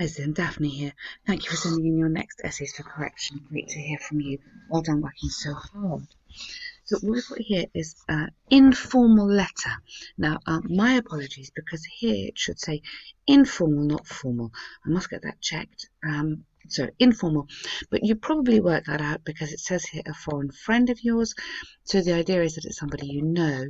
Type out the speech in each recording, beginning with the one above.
Hi Zen, Daphne here. Thank you for sending in your next essays for correction. Great to hear from you. Well done working so hard. So what we've got here is informal letter. Now, my apologies because here it should say informal, not formal. I must get that checked. So informal, but you probably worked that out because it says here a foreign friend of yours. So the idea is that it's somebody you know,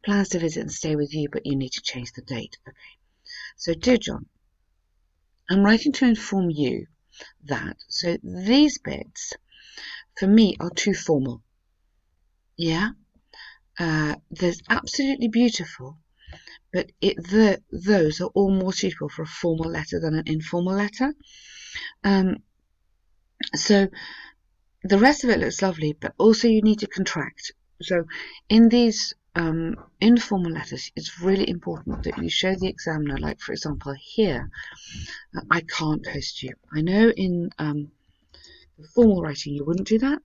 plans to visit and stay with you, but you need to change the date. Okay. So dear John, I'm writing to inform you that. So these bits, for me, are too formal. Yeah? There's absolutely beautiful, but those are all more suitable for a formal letter than an informal letter. So the rest of it looks lovely, but also you need to contract. So in these informal letters, it's really important that you show the examiner, like for example here, I can't host you. I know in the formal writing you wouldn't do that,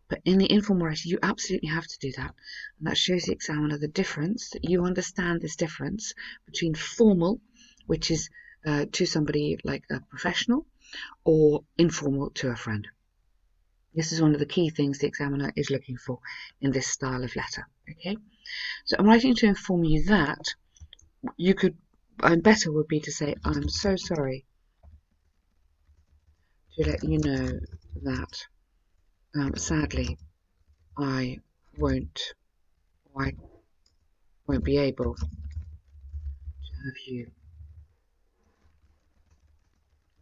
but in the informal writing you absolutely have to do that. And that shows the examiner the difference, that you understand this difference between formal, which is to somebody like a professional, or informal to a friend. This is one of the key things the examiner is looking for in this style of letter. Okay, so I'm writing to inform you that you could, and better would be to say, I'm so sorry to let you know that sadly I won't be able to have you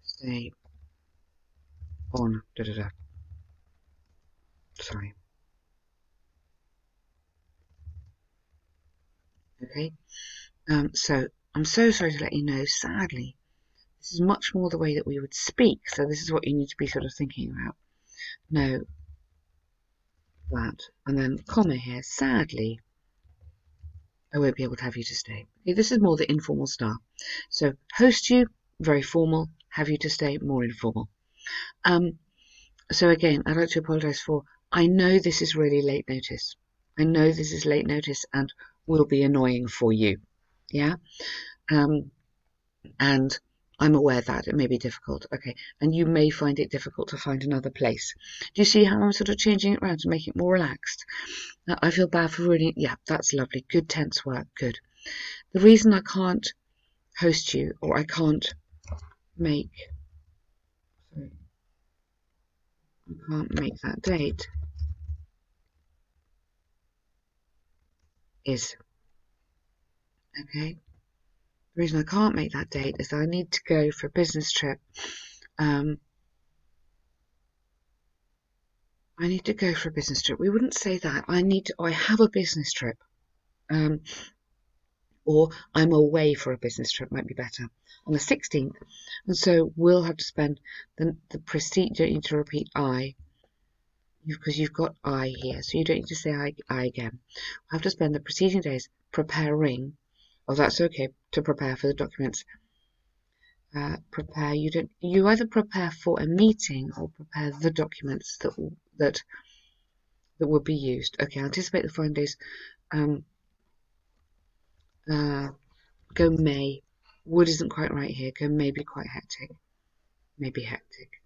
stay on sorry. Okay, so I'm so sorry to let you know, sadly this is much more the way that we would speak, so this is what you need to be sort of thinking about. No, that, and then comma here, sadly I won't be able to have you to stay. Okay, this is more the informal style. So host you, very formal, have you to stay, more informal. So again, I'd like to apologise for, I know this is really late notice. I know this is late notice and will be annoying for you. Yeah? And I'm aware that it may be difficult. Okay, and you may find it difficult to find another place. Do you see how I'm sort of changing it around to make it more relaxed? Now, I feel bad for ruining it. Yeah, that's lovely. Good tense work. Good. The reason I can't host you, or I can't make, sorry, I can't make that date is, okay, the reason I can't make that date is that I need to go for a business trip. I need to go for a business trip. We wouldn't say that. I have a business trip. Or I'm away for a business trip, might be better, on the 16th. And so we'll have to spend the preceding, you don't need to repeat I, because you've got I here, so you don't need to say I again. We'll have to spend the preceding days preparing, oh that's okay, to prepare for the documents. You either prepare for a meeting or prepare the documents that will be used. Okay, anticipate the following days. Go may. Would isn't quite right here. Go may be quite hectic. Maybe hectic.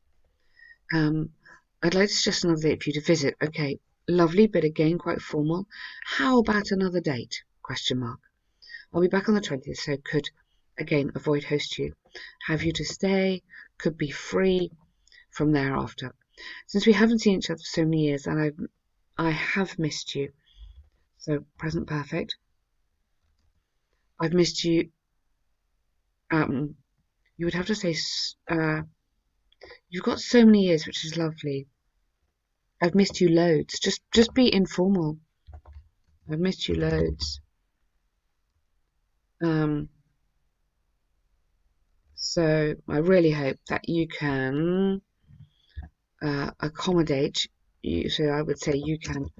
I'd like to suggest another date for you to visit. Okay, lovely, but again quite formal. How about another date? Question mark. I'll be back on the 20th, so could again avoid host you. Have you to stay? Could be free from thereafter. Since we haven't seen each other for so many years, and I have missed you. So present perfect. I've missed you. You would have to say you've got so many years, which is lovely. I've missed you loads. Just be informal. I've missed you loads. So I really hope that you can accommodate you. So I would say you can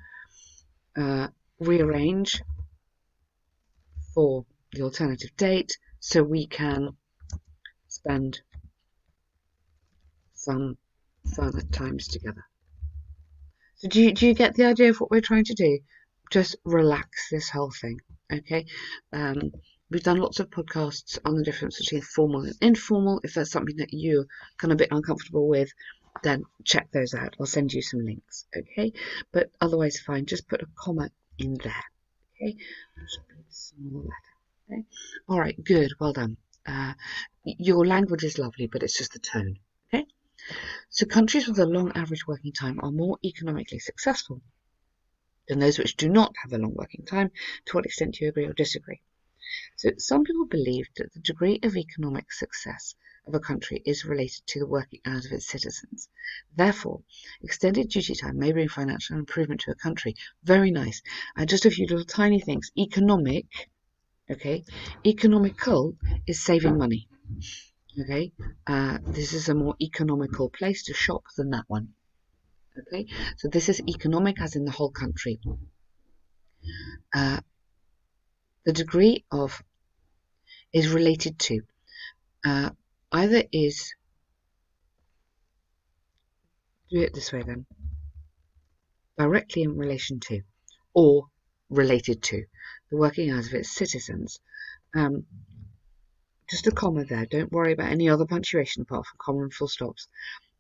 rearrange for the alternative date so we can spend some fun times together. So do you get the idea of what we're trying to do? Just relax this whole thing, okay? we've done lots of podcasts on the difference between formal and informal. If there's something that you're kind of a bit uncomfortable with, then check those out. I'll send you some links, okay? But otherwise, fine. Just put a comma in there, okay? Small letter, okay? All right, good. Well done. Your language is lovely, but it's just the tone, okay? So countries with a long average working time are more economically successful than those which do not have a long working time. To what extent do you agree or disagree? So some people believe that the degree of economic success of a country is related to the working hours of its citizens. Therefore, extended duty time may bring financial improvement to a country. Very nice. Just a few little tiny things. Economic, okay? Economical is saving money, okay? This is a more economical place to shop than that one, okay? So this is economic as in the whole country. The degree of is related to either is, do it this way then, directly in relation to or related to the working hours of its citizens. Just a comma there, don't worry about any other punctuation apart from comma and full stops.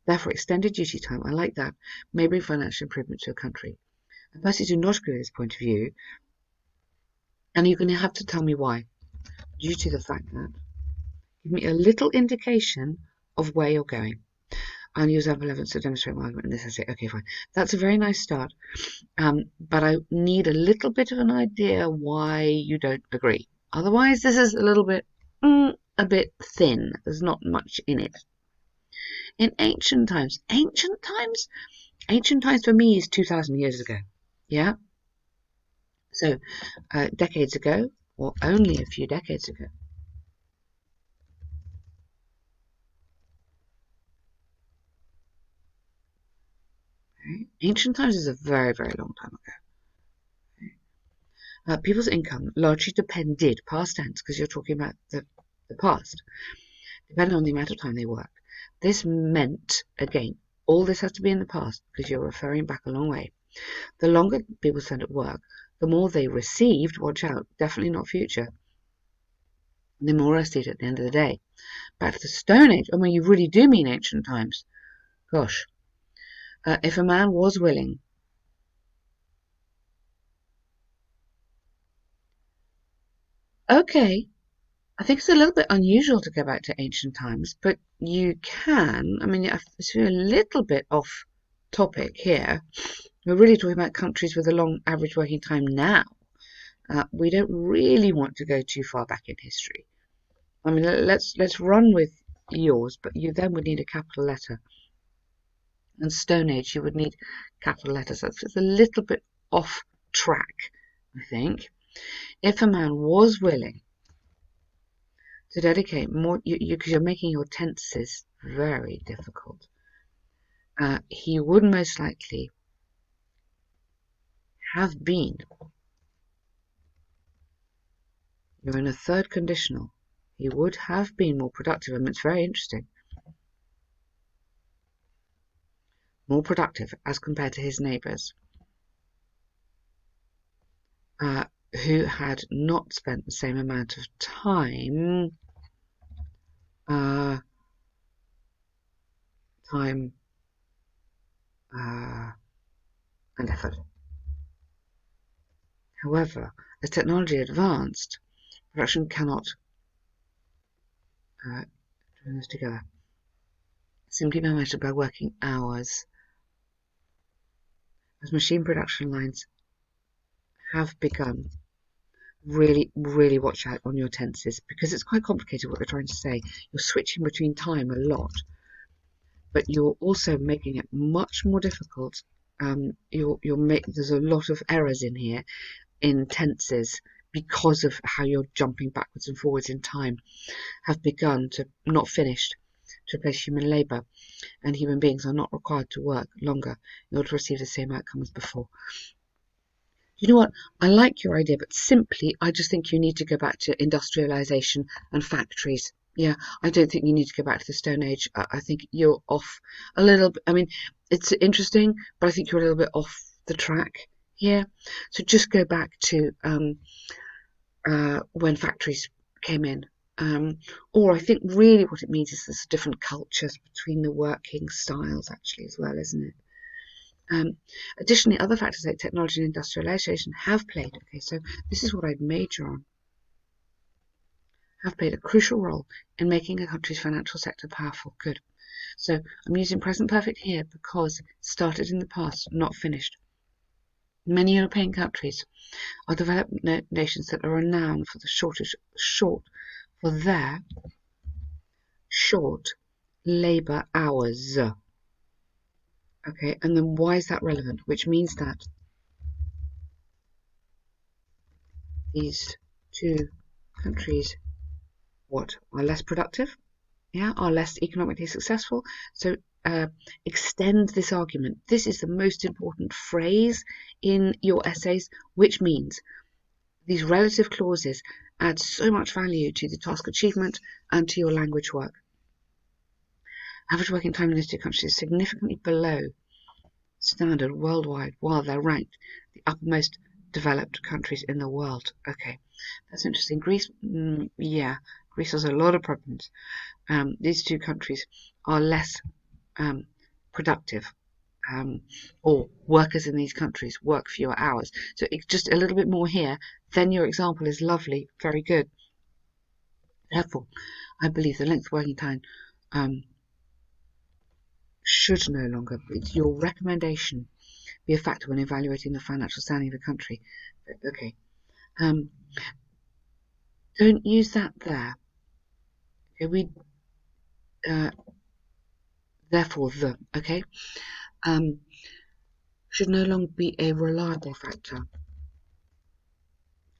Therefore, extended duty time, I like that, may bring financial improvement to a country. I personally do not agree with this point of view, and you're going to have to tell me why, due to the fact that, give me a little indication of where you're going. I'll use ample evidence to demonstrate my argument in this essay. Okay, fine. That's a very nice start, but I need a little bit of an idea why you don't agree. Otherwise, this is a little bit, a bit thin. There's not much in it. In ancient times for me is 2,000 years ago. Yeah? So, decades ago, or only a few decades ago. Okay? Ancient times is a very, very long time ago. People's income largely depended, past tense, because you're talking about the past, depending on the amount of time they worked. This meant, again, all this has to be in the past because you're referring back a long way. The longer people spent at work, the more they received, watch out, definitely not future, the more received at the end of the day. Back to the Stone Age, I mean, you really do mean ancient times. Gosh. If a man was willing, okay, I think it's a little bit unusual to go back to ancient times, but you can. I mean, I feel a little bit off topic here. We're really talking about countries with a long average working time now. We don't really want to go too far back in history. I mean, let's run with yours, but you then would need a capital letter. And Stone Age, you would need capital letters. That's a little bit off track, I think. If a man was willing to dedicate more, because you're making your tenses very difficult, he would most likely have been. You're in a third conditional. He would have been more productive. I mean, it's very interesting. More productive as compared to his neighbours, who had not spent the same amount of time and effort. However, as technology advanced, production cannot join this together. Simply be measured by working hours. As machine production lines have begun, really, really watch out on your tenses because it's quite complicated what they're trying to say. You're switching between time a lot, but you're also making it much more difficult. There's a lot of errors in here in tenses because of how you're jumping backwards and forwards in time, have begun to not finished to replace human labour, and human beings are not required to work longer in order to receive the same outcome as before. You know what? I like your idea, but simply I just think you need to go back to industrialisation and factories. Yeah, I don't think you need to go back to the Stone Age. I think you're off a little bit. I mean, it's interesting, but I think you're a little bit off the track here. So just go back to when factories came in. Or I think really what it means is there's different cultures between the working styles actually as well, isn't it? Additionally, other factors like technology and industrialization have played, okay, so this is what I'd major on, have played a crucial role in making a country's financial sector powerful. Good. So I'm using present perfect here because it started in the past, not finished. Many European countries are developed nations that are renowned for their short labour hours. Okay, and then why is that relevant? Which means that these two countries, what, are less productive? Yeah, are less economically successful. So extend this argument. This is the most important phrase in your essays, which means these relative clauses add so much value to the task achievement and to your language work. Average working time in these two countries is significantly below standard worldwide, while they're ranked the uppermost developed countries in the world. Okay, that's interesting. Greece, yeah, Greece has a lot of problems. These two countries are less productive, or workers in these countries work fewer hours. So it's just a little bit more here. Then your example is lovely, very good. Therefore, I believe the length of working time should no longer, your recommendation, be a factor when evaluating the financial standing of a country. Okay. Don't use that there. Okay, therefore okay, should no longer be a reliable factor.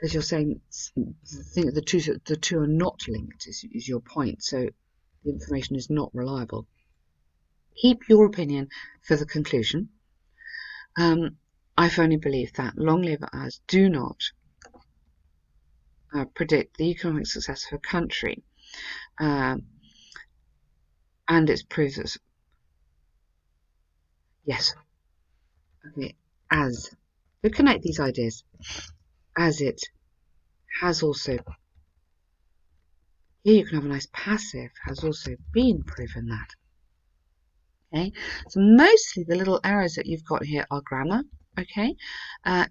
As you're saying, think the two are not linked is your point. So the information is not reliable. Keep your opinion for the conclusion. I firmly believe that long labour hours do not predict the economic success of a country, and it's proved that yes, okay, as we connect these ideas, as it has also, here you can have a nice passive, has also been proven that. Okay, so mostly the little errors that you've got here are grammar, okay,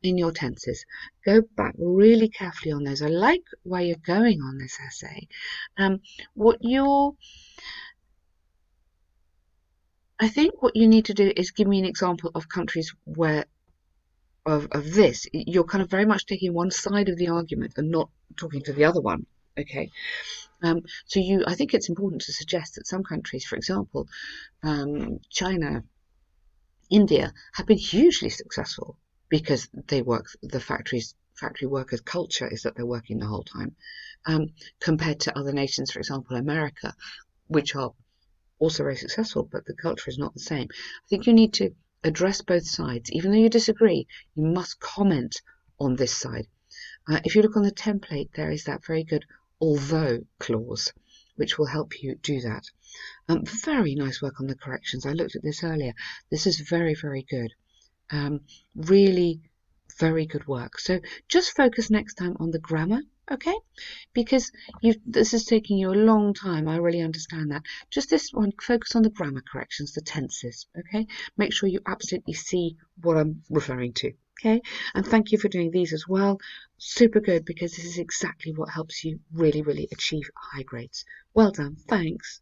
in your tenses. Go back really carefully on those. I like where you're going on this essay. I think what you need to do is give me an example of countries where of this. You're kind of very much taking one side of the argument and not talking to the other one, okay? So I think it's important to suggest that some countries, for example, China, India, have been hugely successful because they work, the factory workers' culture is that they're working the whole time, compared to other nations, for example, America, which are also very successful, but the culture is not the same. I think you need to address both sides. Even though you disagree, you must comment on this side. If you look on the template, there is that very good although clause, which will help you do that. Very nice work on the corrections. I looked at this earlier. This is very, very good. Really very good work. So just focus next time on the grammar, okay? Because this is taking you a long time. I really understand that. Just this one, focus on the grammar corrections, the tenses, okay? Make sure you absolutely see what I'm referring to, okay? And thank you for doing these as well. Super good, because this is exactly what helps you really, really achieve high grades. Well done. Thanks.